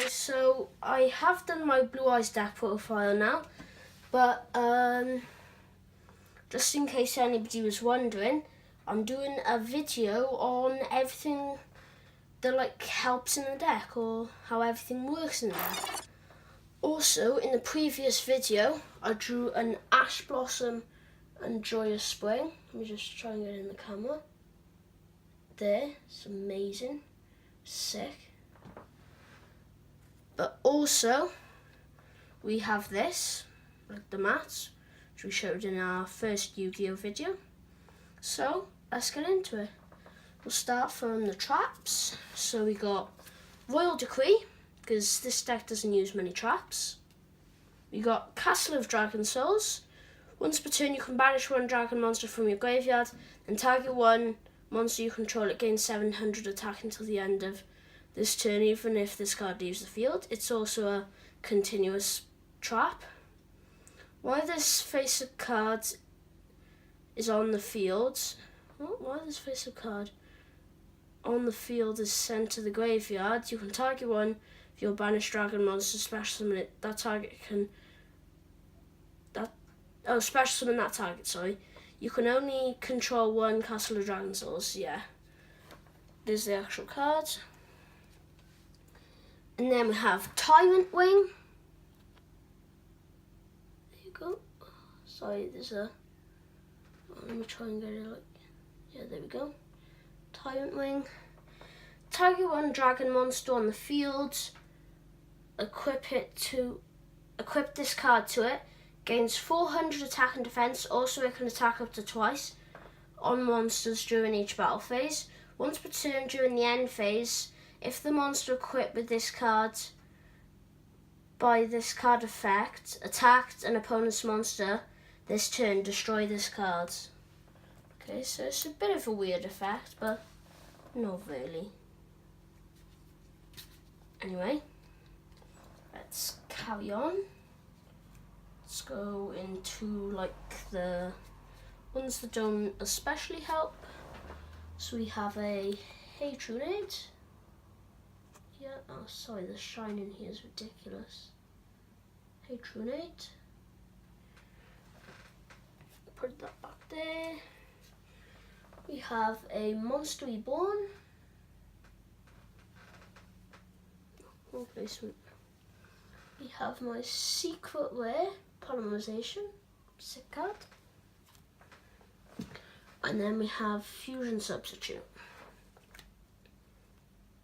guys, so I have done my Blue Eyes deck profile now, but just in case anybody was wondering, I'm doing a video on everything that helps in the deck, or how everything works in the deck. Also, in the previous video, I drew an Ash Blossom and Joyous Spring. Let me just try and get it in the camera. There, it's amazing, sick. But also, we have this, like the mats, which we showed in our first Yu-Gi-Oh video. So, let's get into it. We'll start from the traps. So we got Royal Decree, because this deck doesn't use many traps. We got Castle of Dragon Souls. Once per turn you can banish one dragon monster from your graveyard, and target one monster you control. It gains 700 attack until the end of this turn, even if this card leaves the field. It's also a continuous trap. Why this face of cards is on the field? Why this face of card on the field is sent to the graveyard? You can target one of your banished dragon monster, special summon it. That target can special summon that target, sorry. You can only control one Castle of Dragon Souls, yeah. There's the actual card. And then we have Tyrant Wing. There you go. Sorry, there's a... let me try and get it yeah, there we go. Tyrant Wing. Target one dragon monster on the field. Equip this card to it. Gains 400 attack and defense. Also, it can attack up to twice on monsters during each battle phase. Once per turn during the end phase, if the monster equipped with this card by this card effect attacked an opponent's monster this turn, destroy this card. Okay, so it's a bit of a weird effect, but not really. Anyway, let's carry on. Let's go into the ones that don't especially help. So we have a Hatronade. Yeah, oh sorry, the shine in here is ridiculous. Hatronade. Put that back there. We have a Monster Reborn. Okay, sweet. We have my Secret Rare Polymerization, sick card. And then we have Fusion Substitute.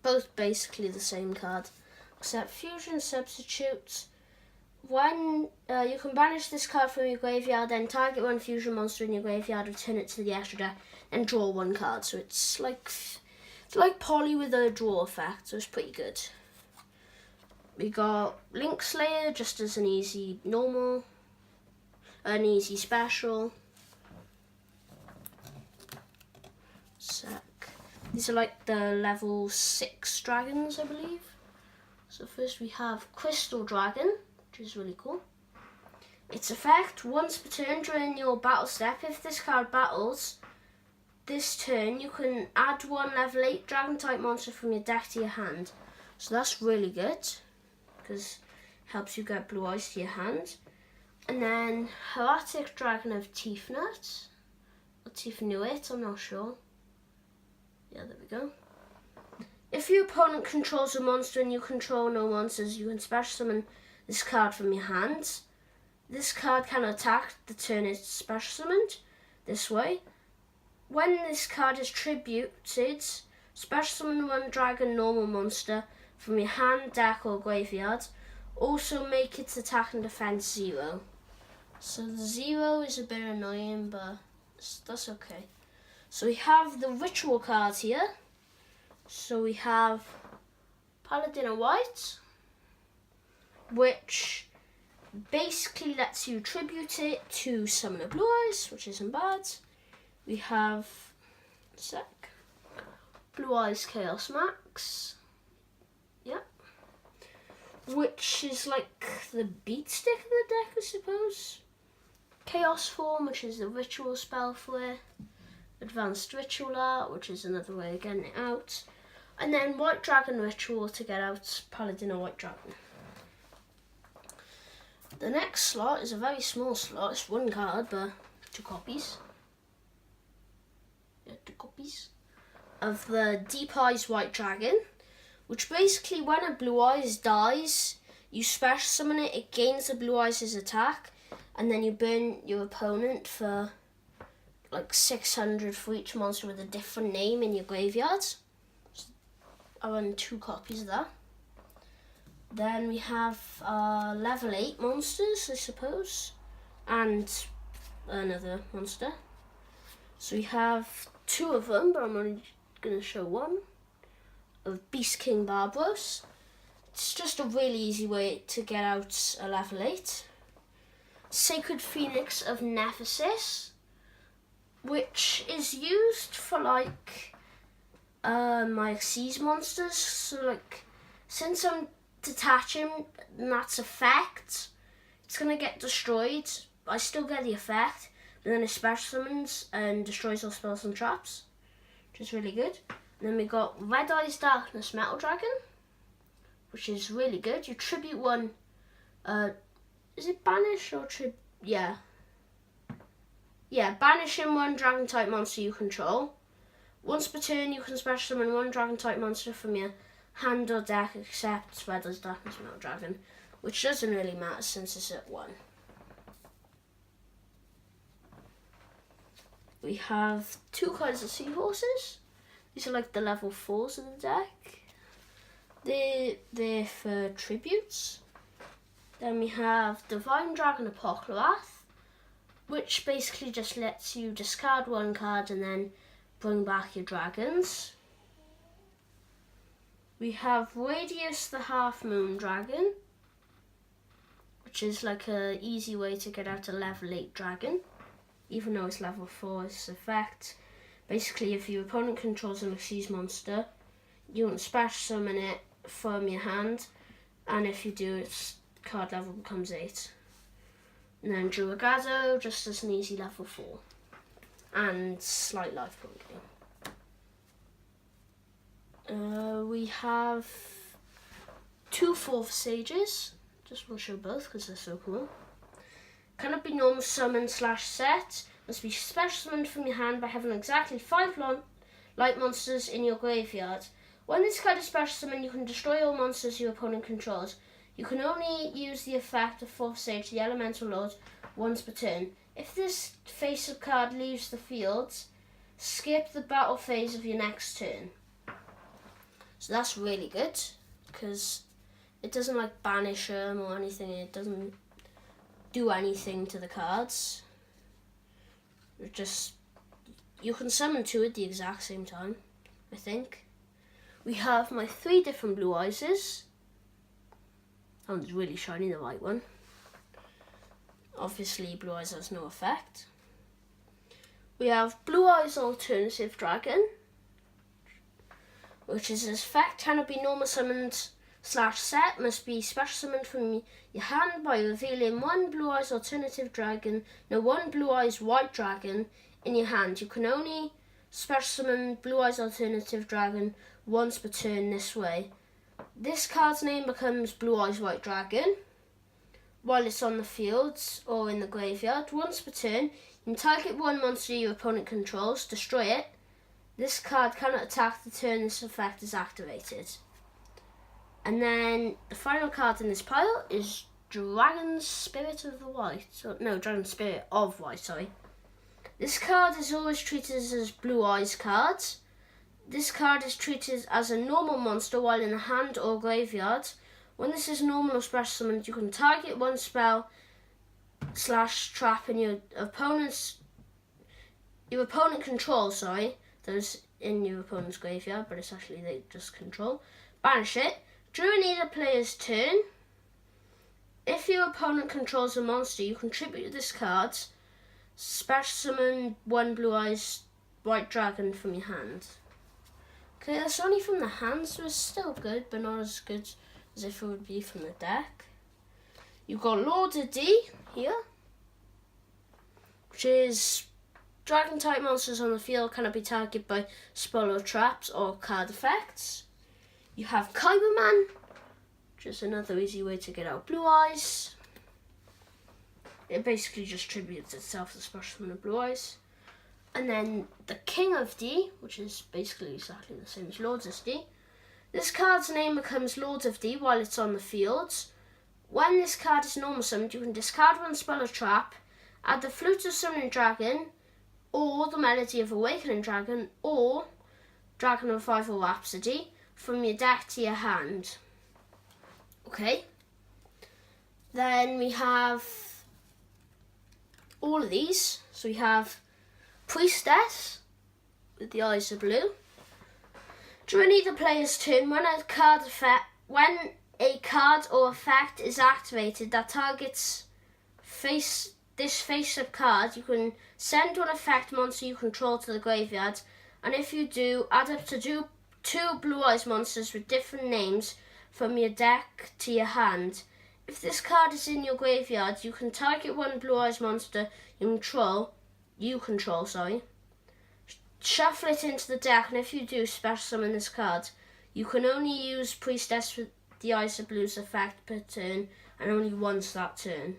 Both basically the same card, except Fusion Substitute. When you can banish this card from your graveyard, then target one fusion monster in your graveyard, return it to the extra deck, and draw one card. So it's like Poly with a draw effect, so it's pretty good. We got Link Slayer, just as an easy normal, an easy special. These are the level 6 dragons, I believe. So first we have Crystal Dragon, which is really cool. Its effect, once per turn during your battle step, if this card battles this turn, you can add one level 8 dragon type monster from your deck to your hand. So that's really good, because it helps you get Blue Eyes to your hand. And then Hieratic Dragon of Teefnut, or Teefnuit, I'm not sure. Yeah, there we go. If your opponent controls a monster and you control no monsters, you can special summon this card from your hand. This card can attack the turn it's special summoned, this way. When this card is tributed, special summon one dragon normal monster from your hand, deck or graveyard. Also make its attack and defense 0. So the 0 is a bit annoying, but that's okay. So we have the ritual cards here. So we have Paladin of White, which basically lets you tribute it to summon a Blue Eyes, which isn't bad. We have Blue Eyes Chaos Max. Yeah. Which is the beat stick of the deck, I suppose. Chaos Form, which is the ritual spell for it. Advanced Ritual Art, which is another way of getting it out. And then White Dragon Ritual to get out Paladin or White Dragon. The next slot is a very small slot. It's one card, but 2 copies. Yeah, 2 copies of the Deep Eyes White Dragon, which basically, when a Blue Eyes dies, you special summon it, it gains the Blue Eyes' attack, and then you burn your opponent for like 600 for each monster with a different name in your graveyard. So I run 2 copies of that. Then we have level 8 monsters, I suppose, and another monster. So we have 2 of them, but I'm only going to show one, of Beast King Barbros. It's just a really easy way to get out a level 8. Sacred Phoenix of Nemesis, which is used for like my Xyz monsters. So like, since I'm detaching that's effect, it's gonna get destroyed. I still get the effect, but then it special summons and destroys all spells and traps, which is really good. And then we got Red Eyes Darkness Metal Dragon, which is really good. You tribute 1, is it banish or banishing 1 dragon type monster you control. Once per turn you can special summon 1 dragon type monster from your hand or deck except Red Eyes Darkness Metal Dragon, which doesn't really matter since it's at 1. We have 2 kinds of seahorses. These are like the level 4s of the deck. They're for tributes. Then we have Divine Dragon Apocalypse, which basically just lets you discard 1 card and then bring back your dragons. We have Radius the Half Moon Dragon, which is like an easy way to get out a level 8 dragon, even though it's level 4 it's effect. Basically, if your opponent controls an Xyz monster, you can special summon it from your hand, and if you do, its card level becomes 8. And then Druagazo, just as an easy level 4. And slight life point gain. We have 2 4th Sages. Just want to show both because they're so cool. Cannot be normal summon / set. Must be special summoned from your hand by having exactly 5 light monsters in your graveyard. When this card is special summoned, you can destroy all monsters your opponent controls. You can only use the effect of 4th Sage, the Elemental Lord, once per turn. If this face-up card leaves the field, skip the battle phase of your next turn. So that's really good, because it doesn't like banish them or anything. It doesn't do anything to the cards. It just, you can summon 2 at the exact same time, I think. We have my 3 different Blue Eyes. That one's really shiny, the white one. Obviously, Blue Eyes has no effect. We have Blue Eyes Alternative Dragon, which is its effect cannot be normal summoned / set, must be special summoned from your hand by revealing 1 Blue Eyes Alternative Dragon, no 1 Blue Eyes White Dragon in your hand. You can only special summon Blue Eyes Alternative Dragon once per turn this way. This card's name becomes Blue Eyes White Dragon while it's on the field or in the graveyard. Once per turn, you can target 1 monster your opponent controls, destroy it. This card cannot attack the turn this effect is activated. And then the final card in this pile is Dragon Spirit of the White. Dragon Spirit of White, sorry. This card is always treated as Blue Eyes cards. This card is treated as a normal monster while in the hand or graveyard. When this is normal or special summoned, you can target 1 spell / trap in your opponent controls, those in your opponent's graveyard, but it's actually they just control. Banish it. During either player's turn, if your opponent controls a monster, you contribute this card, special summon 1 Blue Eyes White Dragon from your hand. Okay, that's only from the hand, so it's still good, but not as good as if it would be from the deck. You've got Lord of D here, which is dragon type monsters on the field cannot be targeted by spell or traps or card effects. You have Kyberman, just another easy way to get out Blue Eyes. It basically just tributes itself to Special Summon of Blue Eyes. And then the King of D, which is basically exactly the same as Lords of D. This card's name becomes Lords of D while it's on the field. When this card is normal summoned, you can discard one spell or trap, add the Flute of Summoning Dragon, or the Melody of Awakening Dragon, or Dragon Revival Rhapsody from your deck to your hand. Okay. Then we have all of these. So we have Priestess with the eyes of blue. During either player's turn, when a card or effect is activated that targets this face-up card, you can send one effect monster you control to the graveyard, and if you do, add up to two Blue Eyes monsters with different names from your deck to your hand. If this card is in your graveyard, you can target one Blue Eyes monster you control, shuffle it into the deck, and if you do, special summon this card. You can only use Priestess with the Eyes of Blue's effect per turn, and only once that turn.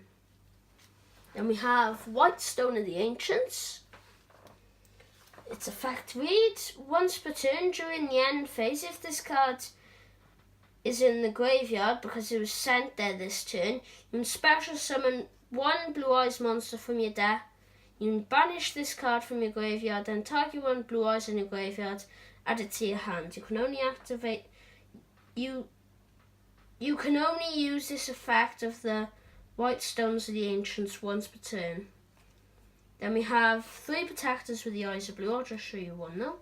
Then we have White Stone of the Ancients. Its effect reads, once per turn during the end phase, if this card is in the graveyard because it was sent there this turn, you can special summon one Blue Eyes monster from your deck. You can banish this card from your graveyard, then target one Blue Eyes in your graveyard, add it to your hand. You can only activate... You can only use this effect of the White Stones of the Ancients once per turn. Then we have 3 Protectors with the Eyes of Blue. I'll just show you one now,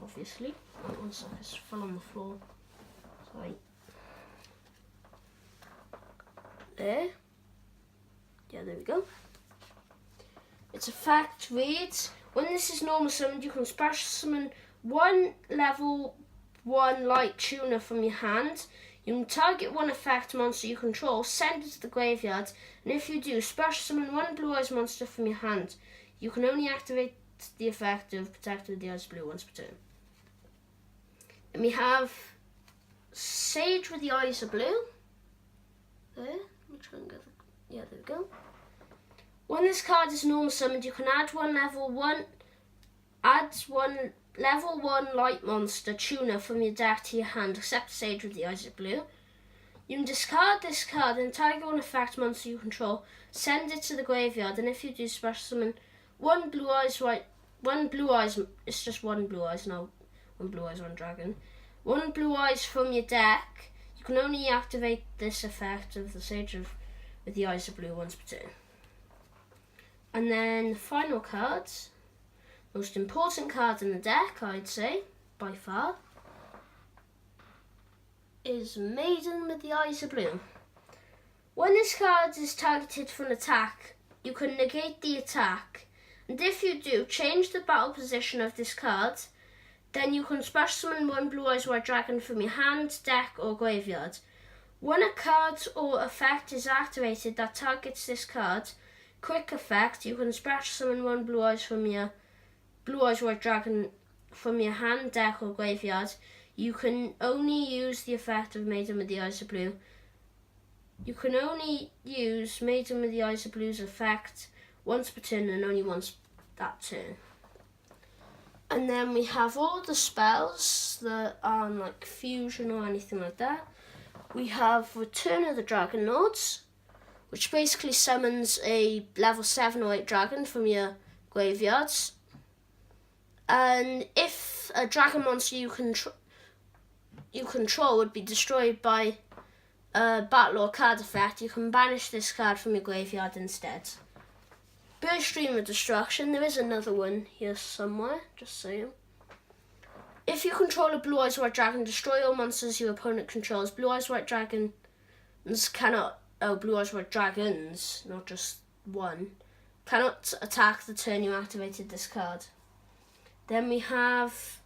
obviously. Wait, one second, it fell on the floor. Sorry. There. Yeah, there we go. Its effect reads, when this is normal summoned, you can special summon one level 1 light tuner from your hand. You can target one effect monster you control, send it to the graveyard, and if you do, special summon one Blue Eyes monster from your hand. You can only activate the effect of Protector with the Eyes of Blue once per turn. Then we have Sage with the Eyes of Blue. There. Let me try and get the... Yeah, there we go. When this card is normal summoned, you can add one level 1 light monster tuner from your deck to your hand, except Sage with the Eyes of Blue. You can discard this card and target one effect monster you control, send it to the graveyard, and if you do, special summon one Blue Eyes, it's just one Blue Eyes, no, one Blue Eyes, one dragon. One Blue Eyes from your deck. You can only activate this effect of the Sage with the Eyes of Blue once per turn. And then the final cards, most important card in the deck, I'd say, by far, is Maiden with the Eyes of Blue. When this card is targeted for an attack, you can negate the attack, and if you do, change the battle position of this card, then you can special summon one Blue Eyes White Dragon from your hand, deck, or graveyard. When a card or effect is activated that targets this card, quick effect, you can special summon one Blue Eyes White Dragon from your hand, deck, or graveyard. You can only use the effect of Maiden with the Eyes of Blue. You can only use Maiden with the Eyes of Blue's effect once per turn and only once that turn. And then we have all the spells that aren't like fusion or anything like that. We have Return of the Dragon Lords, which basically summons a level 7 or 8 dragon from your graveyards. And if a dragon monster you control would be destroyed by a battle or card effect, you can banish this card from your graveyard instead. Burst Stream of Destruction, there is another one here somewhere, just saying. If you control a Blue Eyes White Dragon, destroy all monsters your opponent controls. Blue Eyes White Dragons cannot... Oh, Blue Eyes White Dragons, not just one, cannot attack the turn you activated this card. Then we have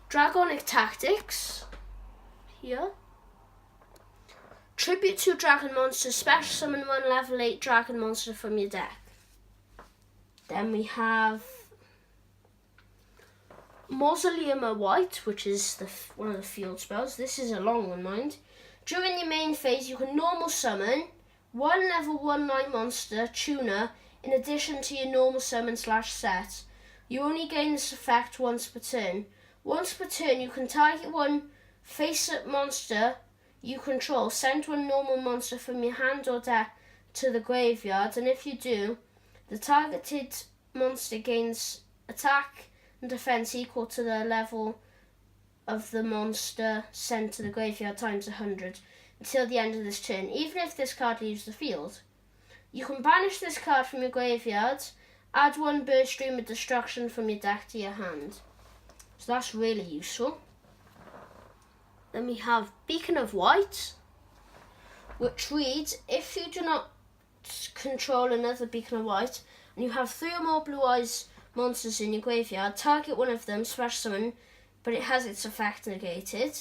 Dragonic Tactics here. Tribute to dragon monsters, special summon one level 8 dragon monster from your deck. Then we have Mausoleum of White, which is one of the field spells. This is a long one, mind. During your main phase, you can normal summon one level 1 night monster, Tuner, in addition to your normal summon / set. You only gain this effect once per turn. Once per turn, you can target one face-up monster you control, send one normal monster from your hand or deck to the graveyard, and if you do, the targeted monster gains attack and defense equal to the level of the monster sent to the graveyard times 100 until the end of this turn, even if this card leaves the field. You can banish this card from your graveyard, add one Burst Stream of Destruction from your deck to your hand. So that's really useful. Then we have Beacon of White, which reads, if you do not control another Beacon of White and you have 3 or more Blue Eyes monsters in your graveyard, target one of them, special summon, but it has its effect negated.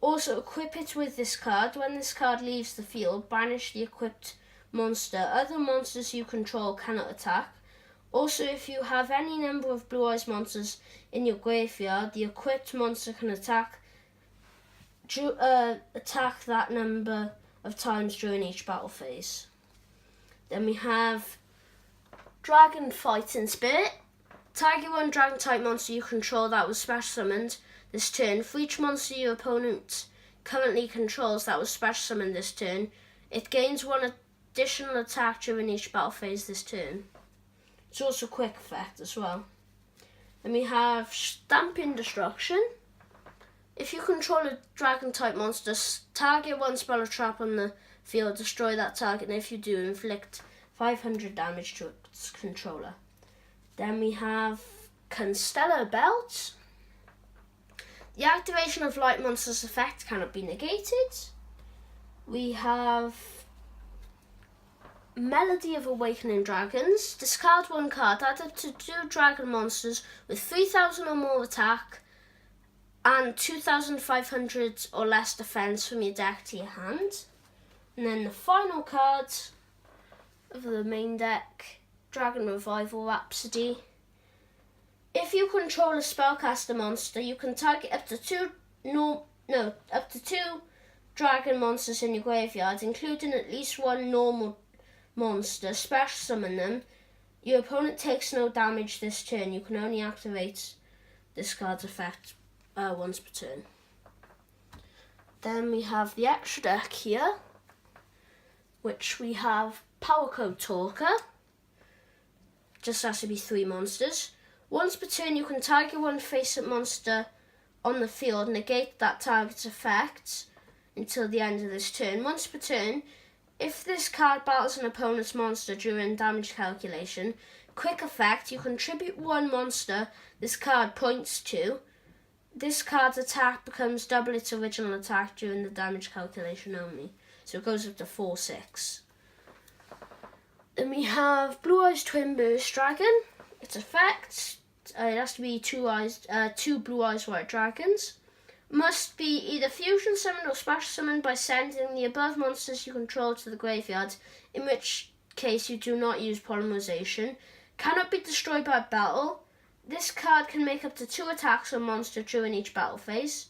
Also equip it with this card. When this card leaves the field, banish the equipped monster. Other monsters you control cannot attack. Also, if you have any number of Blue Eyes monsters in your graveyard, the equipped monster can attack that number of times during each battle phase. Then we have Dragon Fighting Spirit. Target one dragon type monster you control that was special summoned this turn. For each monster your opponent currently controls that was special summoned this turn, it gains one additional attack during each battle phase this turn. It's also a quick effect as well. Then we have Stamping Destruction. If you control a dragon type monster, target one spell or trap on the field, destroy that target, and if you do, inflict 500 damage to its controller. Then we have Constellar Belt. The activation of light monster's effect cannot be negated. We have Melody of Awakening Dragons. Discard one card, add up to 2 dragon monsters with 3000 or more attack and 2500 or less defense from your deck to your hand. And then the final card of the main deck, Dragon Revival Rhapsody. If you control a spellcaster monster, you can target up to two dragon monsters in your graveyard, including at least one normal monster, special summon them. Your opponent takes no damage this turn. You can only activate this card's effect once per turn. Then we have the extra deck here, which we have Power Code Talker. Just has to be 3 monsters. Once per turn, you can target one face-up monster on the field, negate that target's effect until the end of this turn. Once per turn, if this card battles an opponent's monster during damage calculation, quick effect, you contribute 1 monster this card points to. This card's attack becomes double its original attack during the damage calculation only. So it goes up to 4/6. Then we have Blue Eyes Twin Burst Dragon. Its effect, it has to be 2 Blue Eyes White Dragons. Must be either fusion summoned or special summoned by sending the above monsters you control to the graveyard, in which case you do not use polymerization. Cannot be destroyed by battle. This card can make up to 2 attacks on monster during each battle phase.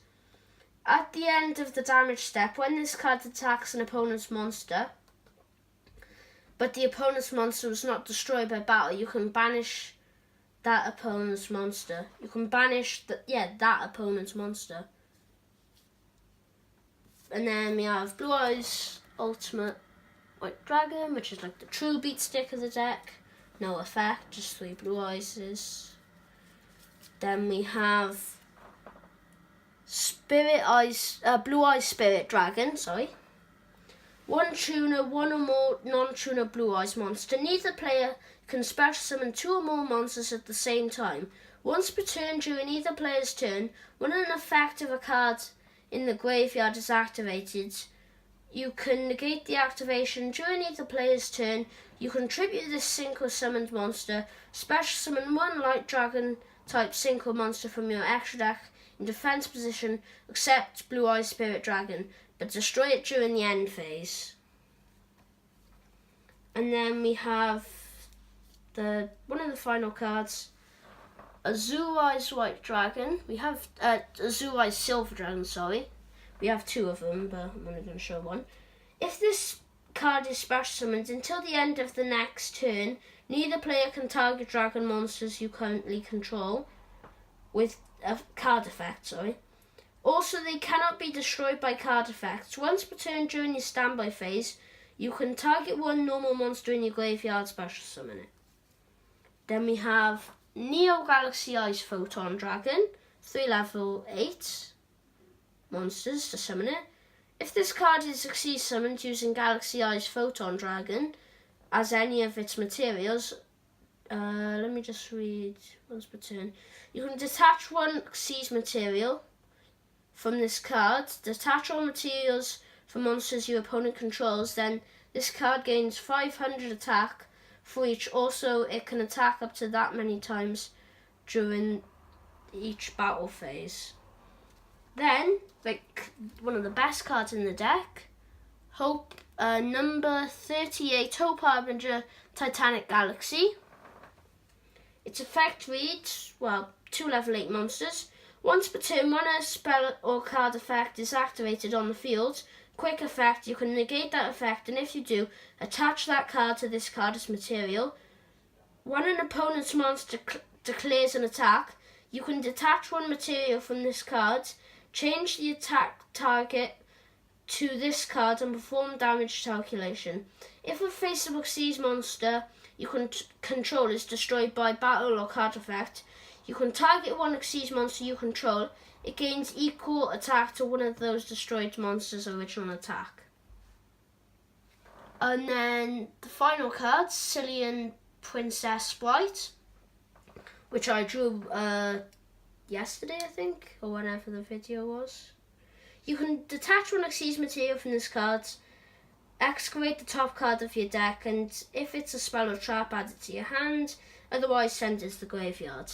At the end of the damage step, when this card attacks an opponent's monster, but the opponent's monster was not destroyed by battle, you can banish that opponent's monster. You can banish that opponent's monster. And then we have Blue Eyes Ultimate White Dragon, which is like the true beat stick of the deck. No effect, just 3 Blue Eyes. Then we have Blue Eyes Spirit Dragon, 1 tuner, 1 or more non-tuner Blue Eyes monster. Neither player can special summon 2 or more monsters at the same time. Once per turn during either player's turn, when an effect of a card in the graveyard is activated, you can negate the activation during either player's turn. You contribute this single summoned monster, special summon 1 light dragon type single monster from your extra deck in defense position, except Blue Eyes Spirit Dragon, but destroy it during the end phase. And then we have one of the final cards Azure-Eyes White Dragon. We have Azure-Eyes Silver Dragon, sorry. We have two of them, but I'm only going to show one. If this card is special summoned, until the end of the next turn, neither player can target dragon monsters you currently control with a card effect, sorry. Also, they cannot be destroyed by card effects. Once per turn during your standby phase, you can target one normal monster in your graveyard, special summon it. Then we have Neo Galaxy Eyes Photon Dragon, 3 level 8 monsters to summon it. If this card is succeeds summoned using Galaxy Eyes Photon Dragon as any of its materials, let me just read once per turn. You can detach one Xyz material from this card, detach all materials for monsters your opponent controls, then this card gains 500 attack for each. Also, it can attack up to that many times during each battle phase. Then, like one of the best cards in the deck, Hope, number 38, Hope Harbinger Titanic Galaxy. Its effect reads, 2 level 8 monsters. Once per turn, when a spell or card effect is activated on the field, quick effect, you can negate that effect, and if you do, attach that card to this card as material. When an opponent's monster declares an attack, you can detach one material from this card, change the attack target to this card, and perform damage calculation. If a faceable Xyz monster you can control is destroyed by battle or card effect, you can target one Xyz monster you control. It gains equal attack to one of those destroyed monsters' original attack. And then the final card, Cillian Princess Sprite, which I drew yesterday, I think, or whenever the video was. You can detach one Xyz material from this card, excavate the top card of your deck, and if it's a spell or trap, add it to your hand, otherwise send it to the graveyard.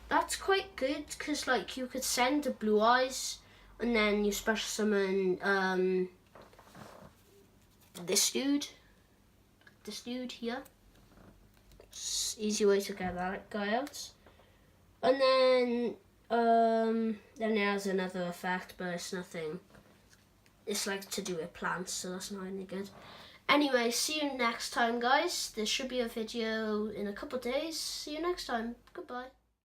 That's quite good, because like you could send a Blue Eyes, and then you special summon this dude here. It's easy way to get that guy out. And then there's another effect, but it's nothing. It's like to do with plants, so that's not any good. Anyway, see you next time, guys. There should be a video in a couple of days. See you next time. Goodbye.